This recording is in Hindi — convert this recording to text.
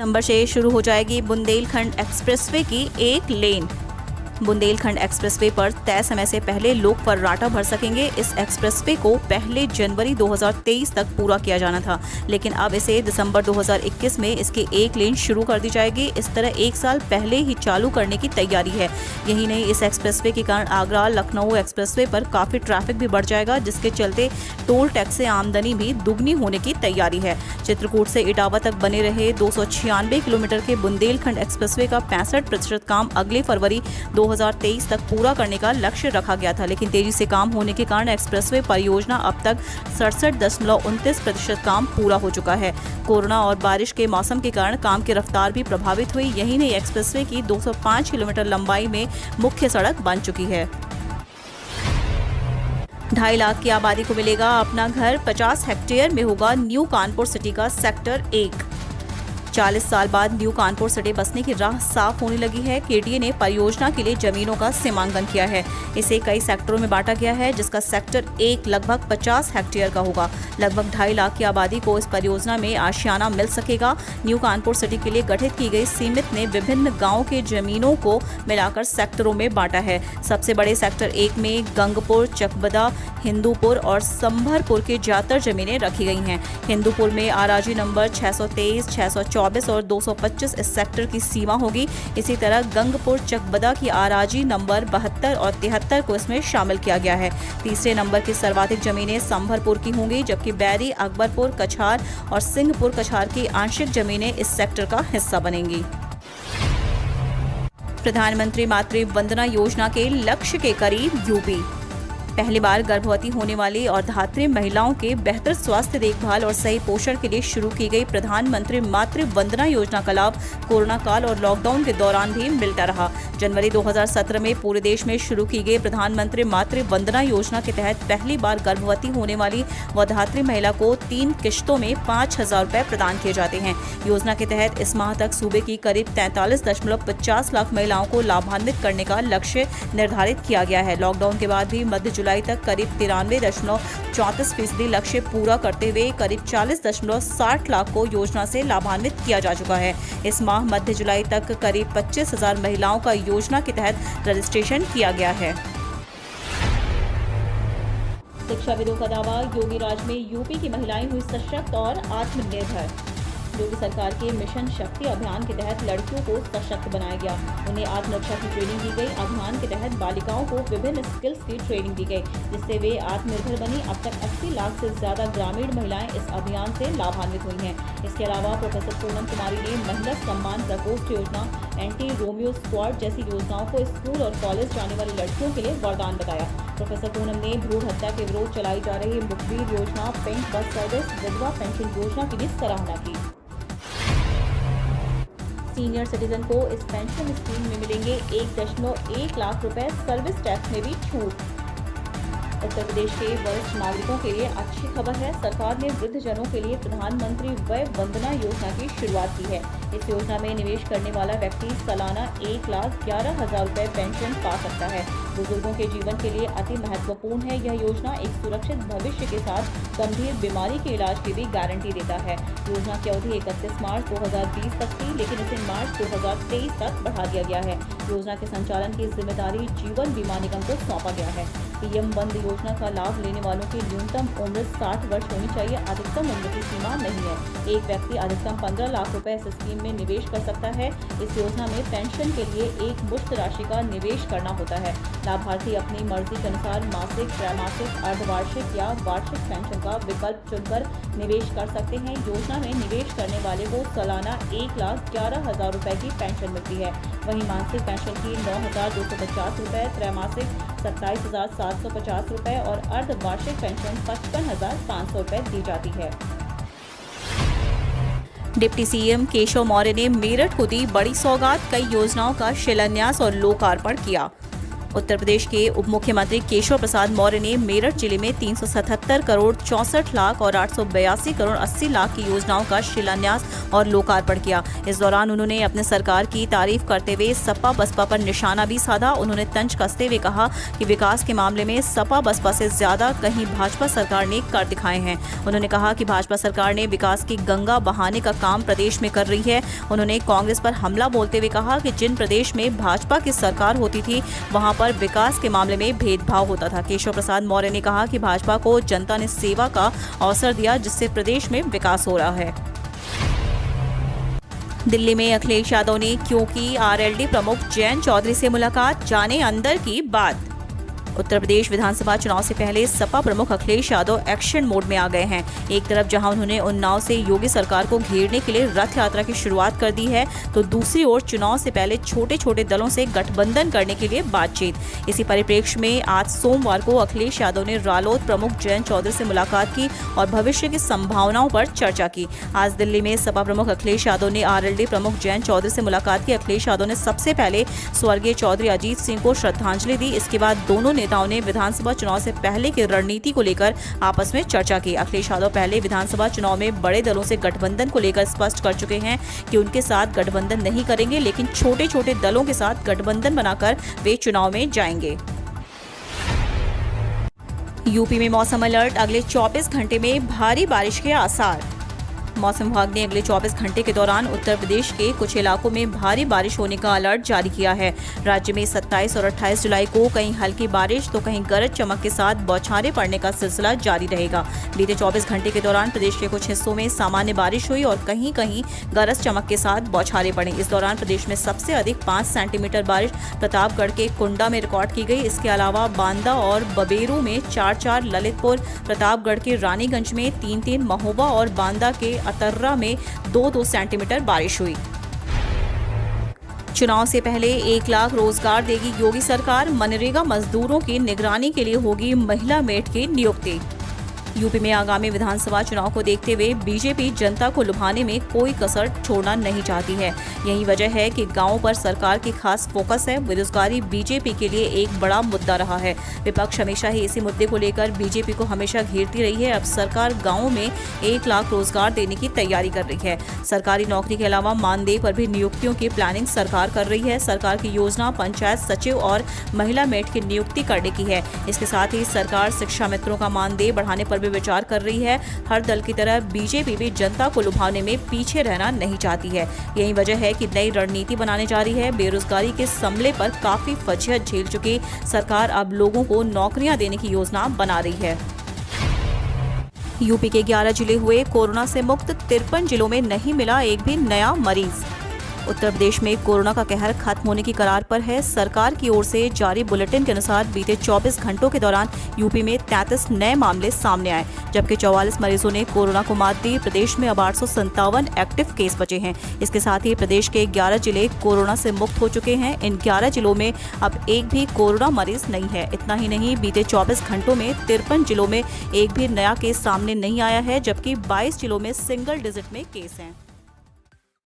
दिसंबर से शुरू हो जाएगी बुंदेलखंड एक्सप्रेसवे की एक लेन। बुंदेलखंड एक्सप्रेसवे पर तय समय से पहले लोग फर्राटा भर सकेंगे। इस एक्सप्रेसवे को पहले जनवरी 2023 तक पूरा किया जाना था, लेकिन अब इसे दिसंबर 2021 में इसकी एक लेन शुरू कर दी जाएगी। इस तरह एक साल पहले ही चालू करने की तैयारी है। यही नहीं, इस एक्सप्रेसवे के कारण आगरा लखनऊ एक्सप्रेसवे पर काफी ट्रैफिक भी बढ़ जाएगा, जिसके चलते टोल टैक्स से आमदनी भी दुगनी होने की तैयारी है। चित्रकूट से इटावा तक बने रहे 296 किलोमीटर के बुंदेलखंड एक्सप्रेसवे का 65% काम अगले फरवरी 2023 तक पूरा करने का लक्ष्य रखा गया था, लेकिन तेजी से काम होने के कारण एक्सप्रेसवे परियोजना अब तक 67.29% काम पूरा हो चुका है। कोरोना और बारिश के मौसम के कारण काम की रफ्तार भी प्रभावित हुई। यही नहीं, एक्सप्रेसवे की 205 किलोमीटर लंबाई में मुख्य सड़क बन चुकी है। 2.5 लाख की आबादी को मिलेगा अपना घर। 50 हेक्टेयर में होगा न्यू कानपुर सिटी का सेक्टर 1। 40 साल बाद न्यू कानपुर सिटी बसने की राह साफ होने लगी है। केडीए ने परियोजना के लिए जमीनों का सीमांकन किया है। इसे कई सेक्टरों में बांटा गया है, जिसका सेक्टर 1 लगभग 50 हेक्टेयर का होगा। लगभग 2.5 लाख की आबादी को इस परियोजना में आशियाना मिल सकेगा। न्यू कानपुर सिटी के लिए गठित की गई समिति ने विभिन्न गाँव के जमीनों को मिलाकर सेक्टरों में बांटा है। सबसे बड़े सेक्टर 1 में गंगपुर, चकबदा, हिंदूपुर और संभरपुर की ज्यादातर जमीनें रखी गई हैं। हिंदूपुर में आरआरजी नंबर 623, 624 और 225 इस सेक्टर की सीमा होगी। इसी तरह गंगपुर, चकबदा की आरआरजी नंबर 72 और 73 को इसमें शामिल किया गया है। तीसरे नंबर की सर्वाधिक जमीनें संभरपुर की होंगी, जबकि बैरी, अकबरपुर, कछार और सिंहपुर कछार की आंशिक जमीनें इस सेक्टर का हिस्सा बनेंगी। प्रधानमंत्री मातृ वंदना योजना के लक्ष्य के करीब यूपी। पहली बार गर्भवती होने वाली और धात्री महिलाओं के बेहतर स्वास्थ्य देखभाल और सही पोषण के लिए शुरू की गई प्रधानमंत्री मातृ वंदना योजना का लाभ कोरोना काल और लॉकडाउन के दौरान भी मिलता रहा। जनवरी 2017 में पूरे देश में शुरू की गई प्रधानमंत्री मातृ वंदना योजना के तहत पहली बार गर्भवती होने वाली व धात्री महिला को 3 किश्तों में 5,000 रुपए प्रदान किए जाते हैं। योजना के तहत इस माह तक सूबे की करीब 43.50 लाख महिलाओं को लाभान्वित करने का लक्ष्य निर्धारित किया गया है। लॉकडाउन के बाद भी मध्य जुलाई तक करीब 93.34% लक्ष्य पूरा करते हुए करीब 40.60 लाख को योजना से लाभान्वित किया जा चुका है। इस माह मध्य जुलाई तक करीब 25,000 महिलाओं का योजना के तहत रजिस्ट्रेशन किया गया है। शिक्षाविदों का दावा, योगी राज में यूपी की महिलाएं हुई सशक्त और आत्मनिर्भर। योगी सरकार के मिशन शक्ति अभियान के तहत लड़कियों को सशक्त बनाया गया। उन्हें आत्मरक्षा की ट्रेनिंग दी गई। अभियान के तहत बालिकाओं को विभिन्न स्किल्स की ट्रेनिंग दी गई, जिससे वे आत्मनिर्भर बनी। अब तक 80 लाख से ज्यादा ग्रामीण महिलाएं इस अभियान से लाभान्वित हुई हैं। इसके अलावा प्रोफेसर पूनम कुमारी ने महिला सम्मान प्रकोष्ठ योजना, एंटी रोमियो स्क्वाड जैसी योजनाओं को स्कूल और कॉलेज जाने वाली लड़कियों के लिए वरदान बताया। प्रोफेसर पूनम ने भ्रूण हत्या के विरोध चलाई जा रही मुखबिर योजना, पिंक बस सर्विस, विधवा पेंशन योजना की भी सराहना की। सीनियर सिटीजन को इस पेंशन स्कीम में मिलेंगे 1.1 लाख रुपए। सर्विस टैक्स में भी छूट। उत्तर प्रदेश के वरिष्ठ नागरिकों के लिए अच्छी खबर है। सरकार ने वृद्धजनों के लिए प्रधानमंत्री वय वंदना योजना की शुरुआत की है। इस योजना में निवेश करने वाला व्यक्ति सालाना 1,11,000 रुपए पेंशन पा सकता है। बुजुर्गों के जीवन के लिए अति महत्वपूर्ण है। यह योजना एक सुरक्षित भविष्य के साथ गंभीर बीमारी के इलाज की भी गारंटी देता है। योजना की अवधि 31 मार्च 2020 तक थी, लेकिन इसे मार्च 2023 तक बढ़ा दिया गया है। योजना के संचालन की जिम्मेदारी जीवन बीमा निगम को सौंपा गया है। पीएम वंद योजना का लाभ लेने वालों की न्यूनतम उम्र 60 वर्ष होनी चाहिए। अधिकतम उम्र की सीमा नहीं है। एक व्यक्ति अधिकतम 15 लाख रुपए इस स्कीम में निवेश कर सकता है। इस योजना में पेंशन के लिए एक मुश्त राशि का निवेश करना होता है। लाभार्थी अपनी मर्जी के अनुसार मासिक, त्रैमासिक, अर्धवार्षिक या वार्षिक पेंशन का विकल्प चुनकर निवेश कर सकते हैं। योजना में निवेश करने वाले को सालाना 1,11,000 रुपए की पेंशन मिलती है। वहीं मासिक पेंशन की 9,250 रुपए, त्रैमासिक 27,750 रुपए और अर्धवार्षिक पेंशन 55,500 रुपए दी जाती है। डिप्टी सीएम केशव मौर्य ने मेरठ को दी बड़ी सौगात। कई योजनाओं का शिलान्यास और लोकार्पण किया। उत्तर प्रदेश के उप मुख्यमंत्री केशव प्रसाद मौर्य ने मेरठ जिले में 377 करोड़ 64 लाख और 882 करोड़ 80 लाख की योजनाओं का शिलान्यास और लोकार्पण किया। इस दौरान उन्होंने अपने सरकार की तारीफ करते हुए सपा बसपा पर निशाना भी साधा। उन्होंने तंज कसते हुए कहा कि विकास के मामले में सपा बसपा से ज्यादा कहीं भाजपा सरकार ने कर दिखाए हैं। उन्होंने कहा कि भाजपा सरकार ने विकास की गंगा बहाने का काम प्रदेश में कर रही है। उन्होंने कांग्रेस पर हमला बोलते हुए कहा कि जिन प्रदेश में भाजपा की सरकार होती थी वहां पर विकास के मामले में भेदभाव होता था। केशव प्रसाद मौर्य ने कहा कि भाजपा को जनता ने सेवा का अवसर दिया, जिससे प्रदेश में विकास हो रहा है। दिल्ली में अखिलेश यादव ने क्यों की आरएलडी प्रमुख जयंत चौधरी से मुलाकात, जाने अंदर की बात। उत्तर प्रदेश विधानसभा चुनाव से पहले सपा प्रमुख अखिलेश यादव एक्शन मोड में आ गए हैं। एक तरफ जहां उन्होंने उन्नाव से योगी सरकार को घेरने के लिए रथ यात्रा की शुरुआत कर दी है, तो दूसरी ओर चुनाव से पहले छोटे छोटे दलों से गठबंधन करने के लिए बातचीत। इसी परिप्रेक्ष्य में आज सोमवार को अखिलेश यादव ने रालोद प्रमुख जयंत चौधरी से मुलाकात की और भविष्य की संभावनाओं पर चर्चा की। आज दिल्ली में सपा प्रमुख अखिलेश यादव ने आरएलडी प्रमुख जयंत चौधरी से मुलाकात की। अखिलेश यादव ने सबसे पहले स्वर्गीय चौधरी अजीत सिंह को श्रद्धांजलि दी। इसके बाद दोनों नेताओं ने विधानसभा चुनाव से पहले की रणनीति को लेकर आपस में चर्चा की। अखिलेश यादव पहले विधानसभा चुनाव में बड़े दलों से गठबंधन को लेकर स्पष्ट कर चुके हैं कि उनके साथ गठबंधन नहीं करेंगे, लेकिन छोटे छोटे दलों के साथ गठबंधन बनाकर वे चुनाव में जाएंगे। यूपी में मौसम अलर्ट, अगले 24 घंटे में भारी बारिश के आसार। मौसम विभाग ने अगले 24 घंटे के दौरान उत्तर प्रदेश के कुछ इलाकों में भारी बारिश होने का अलर्ट जारी किया है। राज्य में 27 और 28 जुलाई को कहीं हल्की बारिश तो कहीं गरज चमक के साथ बौछारें पड़ने का सिलसिला जारी रहेगा। बीते 24 घंटे के दौरान प्रदेश के कुछ हिस्सों में सामान्य बारिश हुई और कहीं कहीं गरज चमक के साथ बौछारें पड़ी। इस दौरान प्रदेश में सबसे अधिक 5 सेंटीमीटर बारिश प्रतापगढ़ के कुंडा में रिकॉर्ड की गई। इसके अलावा बांदा और बबेरू में 4-4, ललितपुर, प्रतापगढ़ के रानीगंज में 3-3, महोबा और बांदा के अतर्रा में 2-2 सेंटीमीटर बारिश हुई। चुनाव से पहले 1 लाख रोजगार देगी योगी सरकार, मनरेगा मजदूरों की निगरानी के लिए होगी महिला मेट की नियुक्ति। यूपी में आगामी विधानसभा चुनाव को देखते हुए बीजेपी जनता को लुभाने में कोई कसर छोड़ना नहीं चाहती है। यही वजह है कि गांवों पर सरकार की खास फोकस है। बेरोजगारी बीजेपी के लिए एक बड़ा मुद्दा रहा है। विपक्ष हमेशा ही इसी मुद्दे को लेकर बीजेपी को हमेशा घेरती रही है। अब सरकार गांवों में 1 लाख रोजगार देने की तैयारी कर रही है। सरकारी नौकरी के अलावा मानदेय पर भी नियुक्तियों की प्लानिंग सरकार कर रही है। सरकार की योजना पंचायत सचिव और महिला मेट की नियुक्ति करने की है। इसके साथ ही सरकार शिक्षा मित्रों का मानदेय बढ़ाने पर भी विचार कर रही है। हर दल की तरह बीजेपी भी जनता को लुभाने में पीछे रहना नहीं चाहती है। यही वजह है कि नई रणनीति बनाने जा रही है। बेरोजगारी के समले पर काफी फजीहत झेल चुकी सरकार अब लोगों को नौकरियां देने की योजना बना रही है। यूपी के 11 जिले हुए कोरोना से मुक्त, 53 जिलों में नहीं मिला एक भी नया मरीज। उत्तर प्रदेश में कोरोना का कहर खत्म होने की कगार पर है। सरकार की ओर से जारी बुलेटिन के अनुसार बीते 24 घंटों के दौरान यूपी में 33 नए मामले सामने आए, जबकि 44 मरीजों ने कोरोना को मात दी। प्रदेश में अब 857 एक्टिव केस बचे हैं। इसके साथ ही प्रदेश के 11 जिले कोरोना से मुक्त हो चुके हैं। इन 11 जिलों में अब एक भी कोरोना मरीज नहीं है। इतना ही नहीं, बीते 24 घंटों में 53 जिलों में एक भी नया केस सामने नहीं आया है, जबकि 22 जिलों में सिंगल डिजिट में केस हैं।